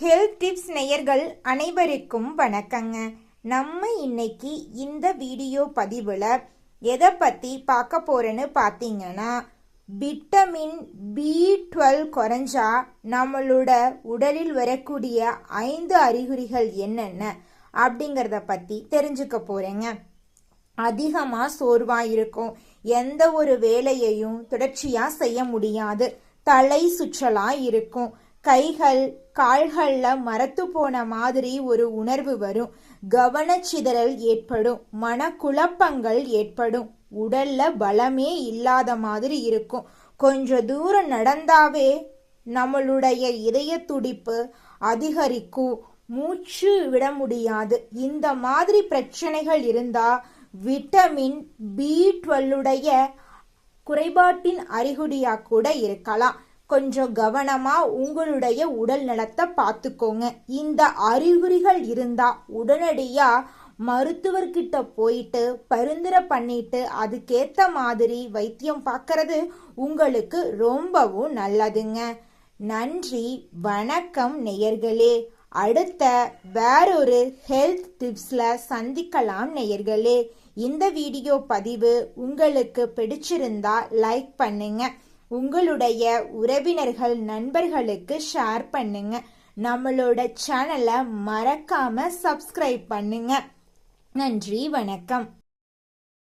Health tips நேயர்கள் அனைவருக்கும் வணக்கங்க. நம்ம இன்னைக்கு இந்த வீடியோ பதிவில் எதை பற்றி பார்க்க போறேன்னு பார்த்தீங்கன்னா, விட்டமின் B12 குறைஞ்சா நம்மளோட உடலில் வரக்கூடிய 5 அறிகுறிகள் என்னென்ன அப்படிங்கிறத பற்றி தெரிஞ்சுக்க போறேங்க. அதிகமாக சோர்வாக இருக்கும், எந்த ஒரு வேலையையும் தொடர்ச்சியாக செய்ய முடியாது, தலை சுற்றலாக இருக்கும், கைகள் கால்களில் மரத்து போன மாதிரி ஒரு உணர்வு வரும், கவனச்சிதறல் ஏற்படும், மனக்குழப்பங்கள் ஏற்படும், உடல்ல பலமே இல்லாத மாதிரி இருக்கும், கொஞ்ச தூரம் நடந்தாவே நம்மளுடைய இதய துடிப்பு அதிகரிக்கும், மூச்சு விட முடியாது. இந்த மாதிரி பிரச்சனைகள் இருந்தா விட்டமின் B12 குறைபாட்டின் அறிகுறியா கூட இருக்கலாம். கொஞ்சம் கவனமா உங்களுடைய உடல் நலத்தை பார்த்துக்கோங்க. இந்த அறிகுறிகள் இருந்தா உடனடியா மருத்துவர்கிட்ட போயிட்டு பரிந்துரை பண்ணிட்டு அதுக்கேத்த மாதிரி வைத்தியம் பார்க்கறது உங்களுக்கு ரொம்பவும் நல்லதுங்க. நன்றி, வணக்கம் நேயர்களே. அடுத்த வேறொரு ஹெல்த் டிப்ஸ்ல சந்திக்கலாம் நேயர்களே. இந்த வீடியோ பதிவு உங்களுக்கு பிடிச்சிருந்தா லைக் பண்ணுங்க, உங்களுடைய உறவினர்கள் நண்பர்களுக்கு ஷேர் பண்ணுங்க, நம்மளோட சேனலை மறக்காம சப்ஸ்கிரைப் பண்ணுங்க. நன்றி, வணக்கம்.